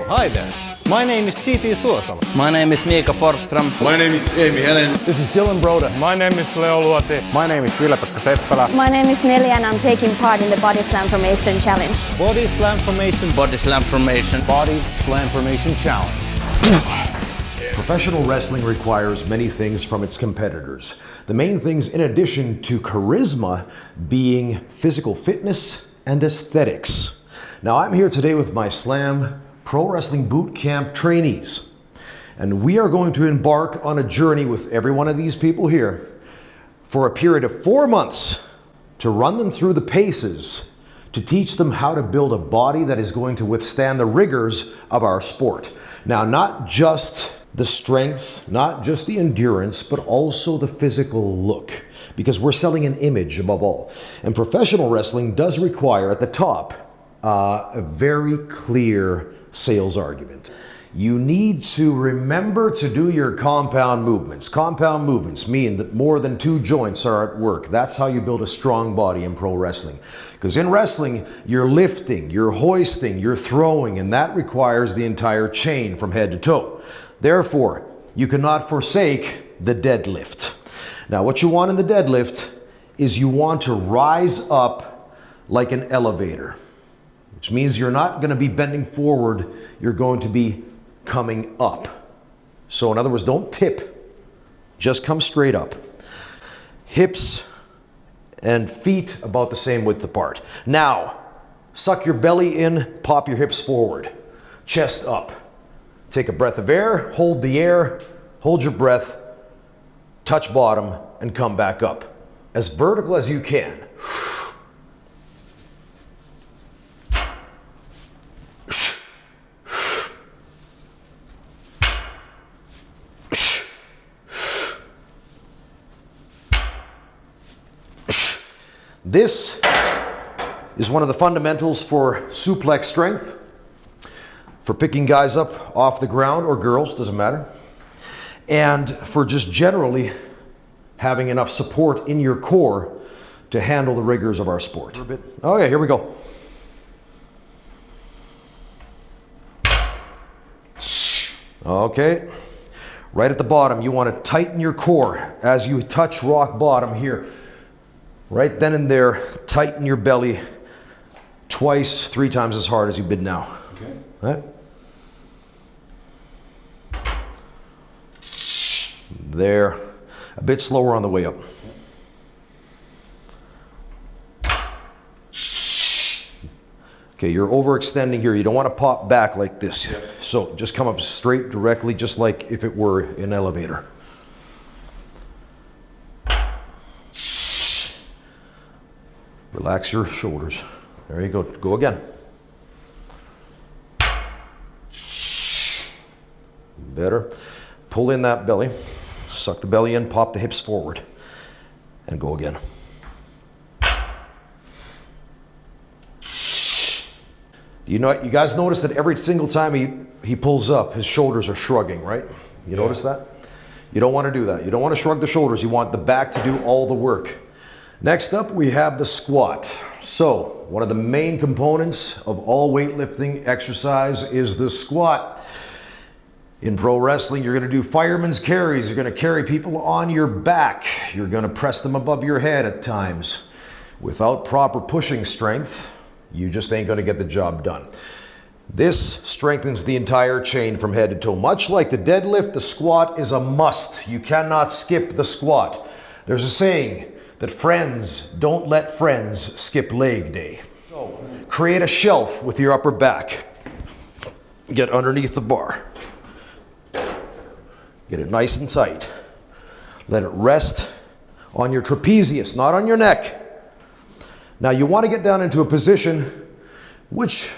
Hi there. My name is T.T. Suosalo. My name is Miika Forsström. My name is Amy Helen. This is Dylan Broda. My name is Leo Luoti. My name is Ville-Pekka Seppälä. My name is Nelly and I'm taking part in the Body SLAMformation Challenge. Body SLAMformation. Body SLAMformation. Body SLAMformation Challenge. Professional wrestling requires many things from its competitors. The main things, in addition to charisma, being physical fitness and aesthetics. Now, I'm here today with my Slam Pro Wrestling Boot Camp trainees, and we are going to embark on a journey with every one of these people here for a period of 4 months to run them through the paces, to teach them how to build a body that is going to withstand the rigors of our sport. Now, not just the strength, not just the endurance, but also the physical look, because we're selling an image above all. And professional wrestling does require at the top a very clear sales argument. You need to remember to do your compound movements. Compound movements mean that more than 2 joints are at work. That's how you build a strong body in pro wrestling. Because in wrestling, you're lifting, you're hoisting, you're throwing, and that requires the entire chain from head to toe. Therefore, you cannot forsake the deadlift. Now, what you want in the deadlift is you want to rise up like an elevator, which means you're not going to be bending forward, you're going to be coming up. So in other words, don't tip, just come straight up. Hips and feet about the same width apart. Now, suck your belly in, pop your hips forward, chest up. Take a breath of air, hold the air, hold your breath, touch bottom, and come back up. As vertical as you can. This is one of the fundamentals for suplex strength, for picking guys up off the ground, or girls, doesn't matter, and for just generally having enough support in your core to handle the rigors of our sport. Okay, here we go. Okay, right at the bottom, you want to tighten your core as you touch rock bottom here. Right then and there, tighten your belly twice, 3 times as hard as you did now. Okay. All right. There. A bit slower on the way up. Okay, you're overextending here. You don't want to pop back like this. So just come up straight, directly, just like if it were an elevator. Relax your shoulders. There you go. Go again. Better. Pull in that belly. Suck the belly in, pop the hips forward, and go again. You guys notice that every single time he pulls up, his shoulders are shrugging, right? You notice that? You don't want to do that. You don't want to shrug the shoulders. You want the back to do all the work. Next up, we have the squat. So, one of the main components of all weightlifting exercise is the squat. In pro wrestling, you're going to do fireman's carries. You're going to carry people on your back. You're going to press them above your head at times. Without proper pushing strength, you just ain't going to get the job done. This strengthens the entire chain from head to toe. Much like the deadlift, the squat is a must. You cannot skip the squat. There's a saying that friends don't let friends skip leg day. So, create a shelf with your upper back. Get underneath the bar. Get it nice and tight. Let it rest on your trapezius, not on your neck. Now you want to get down into a position which,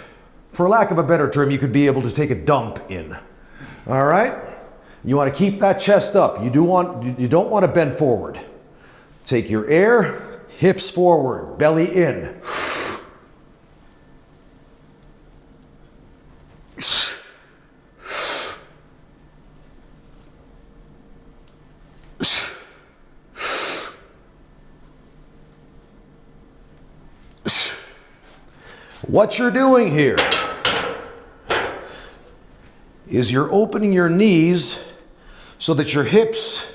for lack of a better term, you could be able to take a dump in. All right? You want to keep that chest up. You don't want to bend forward. Take your air, hips forward, belly in. What you're doing here is you're opening your knees so that your hips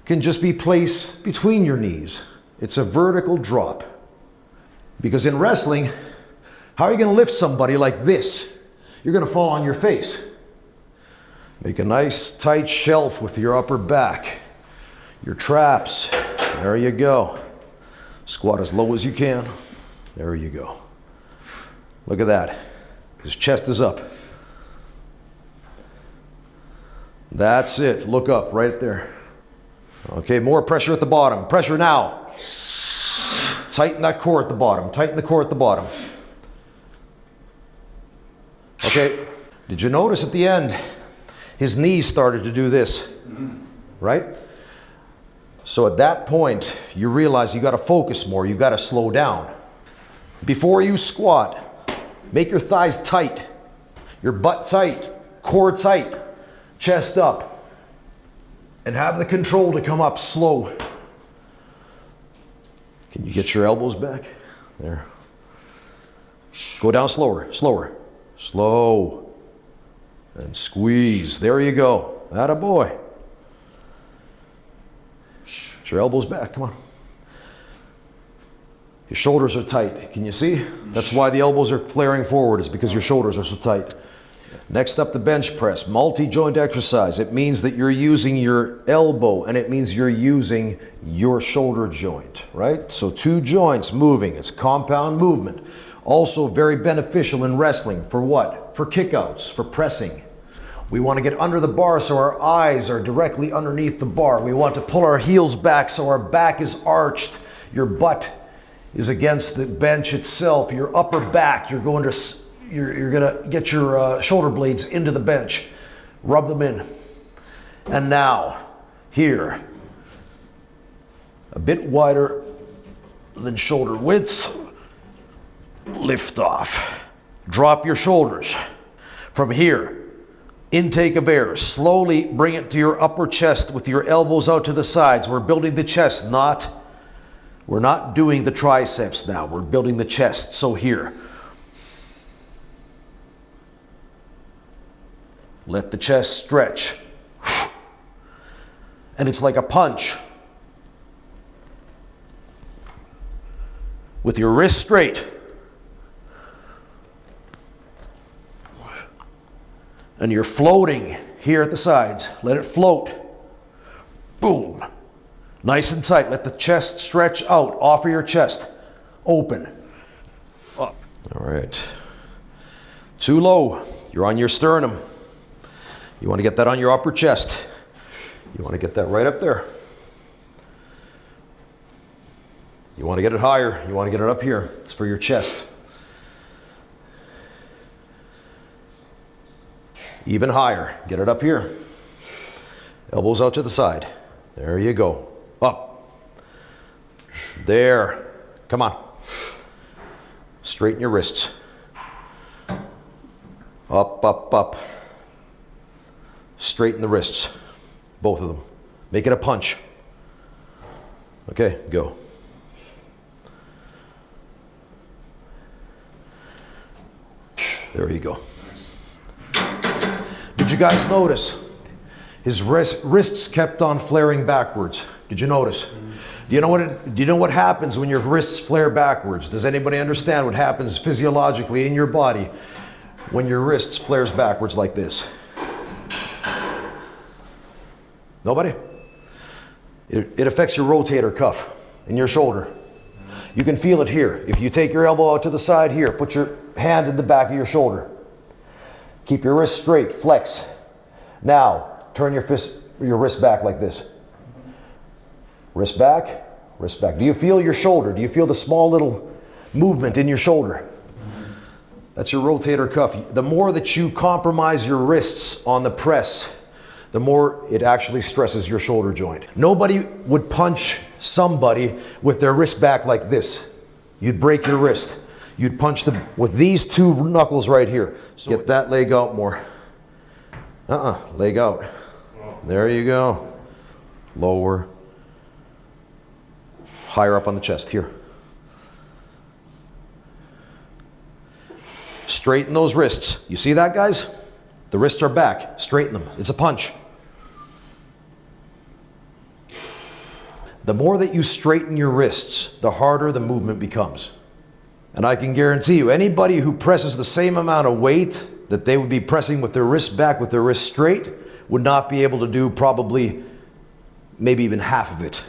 can just be placed between your knees. It's a vertical drop. Because in wrestling, how are you going to lift somebody like this? You're going to fall on your face. Make a nice tight shelf with your upper back, your traps. There you go. Squat as low as you can. There you go. Look at that. His chest is up. That's it. Look up right there. Okay, more pressure at the bottom. Pressure now. Tighten that core at the bottom. Tighten the core at the bottom. Okay, did you notice at the end, his knees started to do this, right? So at that point, you realize you got to focus more. You got to slow down. Before you squat, make your thighs tight, your butt tight, core tight, chest up, and have the control to come up slow. Can you get your elbows back? There. Go down slower, slower, slow, and squeeze. There you go. Atta boy. Get your elbows back, come on. Your shoulders are tight. Can you see? That's why the elbows are flaring forward, is because your shoulders are so tight. Next up, the bench press, multi-joint exercise. It means that you're using your elbow and it means you're using your shoulder joint, right? So 2 joints moving, it's compound movement. Also very beneficial in wrestling. For what? For kickouts, for pressing. We want to get under the bar so our eyes are directly underneath the bar. We want to pull our heels back so our back is arched. Your butt is against the bench itself. Your upper back, you're going to get your shoulder blades into the bench. Rub them in. And now, here, a bit wider than shoulder width. Lift off. Drop your shoulders. From here, intake of air. Slowly bring it to your upper chest with your elbows out to the sides. We're building the chest, we're not doing the triceps now. We're building the chest. So here. Let the chest stretch. And it's like a punch. With your wrist straight. And you're floating here at the sides. Let it float. Boom. Nice and tight. Let the chest stretch out. Offer your chest. Open. Up. All right. Too low. You're on your sternum. You want to get that on your upper chest. You want to get that right up there. You want to get it higher. You want to get it up here. It's for your chest. Even higher. Get it up here. Elbows out to the side. There you go. Up. There. Come on. Straighten your wrists. Up, up, up. Straighten the wrists. Both of them. Make it a punch. Okay, go. There you go. Did you guys notice? His wrists kept on flaring backwards. Did you notice? Do you know what happens when your wrists flare backwards? Does anybody understand what happens physiologically in your body when your wrists flares backwards like this? Nobody? It affects your rotator cuff in your shoulder. You can feel it here. If you take your elbow out to the side here, put your hand in the back of your shoulder. Keep your wrist straight, flex. Now, turn your wrist back like this. Wrist back, wrist back. Do you feel your shoulder? Do you feel the small little movement in your shoulder? That's your rotator cuff. The more that you compromise your wrists on the press, the more it actually stresses your shoulder joint. Nobody would punch somebody with their wrist back like this. You'd break your wrist. You'd punch them with these 2 knuckles right here. So get that leg out more. Leg out. There you go. Lower. Higher up on the chest, here. Straighten those wrists. You see that, guys? The wrists are back. Straighten them. It's a punch. The more that you straighten your wrists, the harder the movement becomes. And I can guarantee you, anybody who presses the same amount of weight that they would be pressing with their wrists back, with their wrists straight, would not be able to do probably maybe even half of it.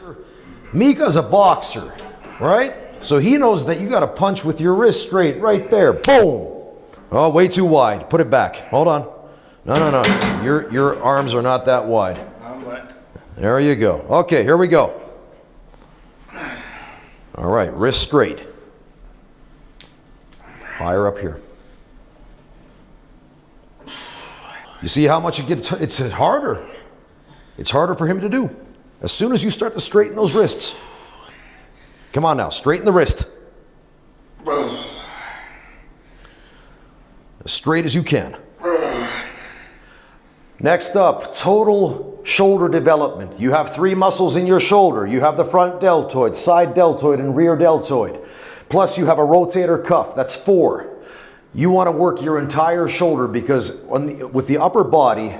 Mika's a boxer, right? So he knows that you got to punch with your wrist straight right there. Boom! Oh, way too wide. Put it back. Hold on. No. Your arms are not that wide. There you go. Okay, here we go. All right, wrist straight. Higher up here. You see how much it gets? It's harder. It's harder for him to do. As soon as you start to straighten those wrists. Come on now, straighten the wrist. As straight as you can. Next up, total shoulder development. You have 3 muscles in your shoulder. You have the front deltoid, side deltoid, and rear deltoid. Plus you have a rotator cuff. That's 4. You want to work your entire shoulder because with the upper body,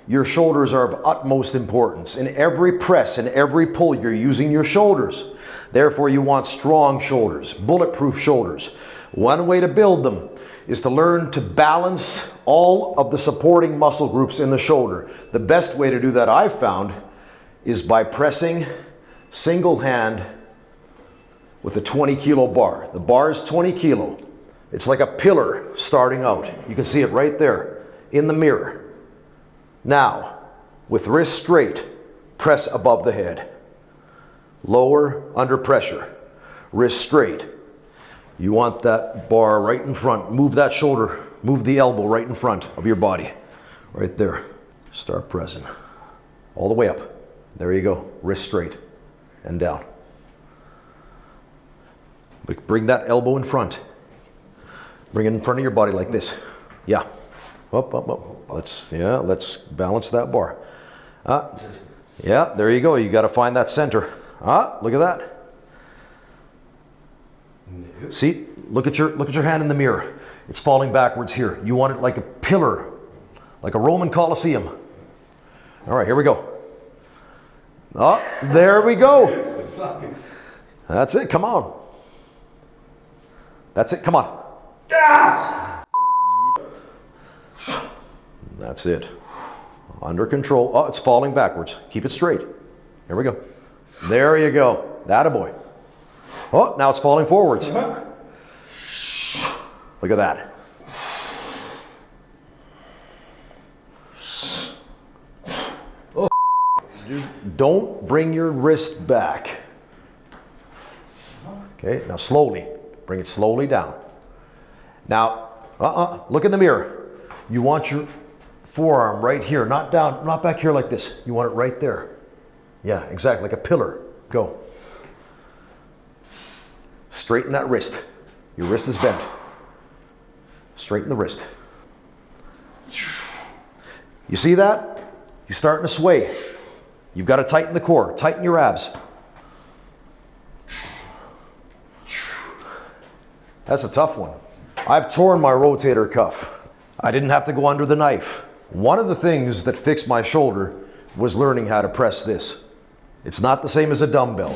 your shoulders are of utmost importance. In every press and every pull, you're using your shoulders. Therefore, you want strong shoulders, bulletproof shoulders. One way to build them is to learn to balance all of the supporting muscle groups in the shoulder. The best way to do that, I've found, is by pressing single hand with a 20-kilo bar. The bar is 20 kilo. It's like a pillar starting out. You can see it right there in the mirror. Now, with wrist straight, press above the head. Lower under pressure. Wrist straight. You want that bar right in front. Move that shoulder, move the elbow right in front of your body. Right there. Start pressing. All the way up. There you go. Wrist straight and down. Bring that elbow in front. Bring it in front of your body like this. Yeah. Up. Let's balance that bar. Yeah, there you go. You got to find that center. Look at that. See, look at your hand in the mirror. It's falling backwards here. You want it like a pillar, like a Roman Colosseum. All right, here we go. There we go. That's it. Come on. That's it. Come on. That's it. Under control. Oh, it's falling backwards. Keep it straight. Here we go. There you go. Attaboy. Oh, now it's falling forwards. Look at that. Oh, don't bring your wrist back. Okay, now slowly. Bring it slowly down. Now, look in the mirror. You want your forearm right here, not down, not back here like this. You want it right there. Yeah, exactly, like a pillar. Go. Straighten that wrist. Your wrist is bent. Straighten the wrist. You see that? You're starting to sway. You've got to tighten the core, tighten your abs. That's a tough one. I've torn my rotator cuff. I didn't have to go under the knife. One of the things that fixed my shoulder was learning how to press this. It's not the same as a dumbbell.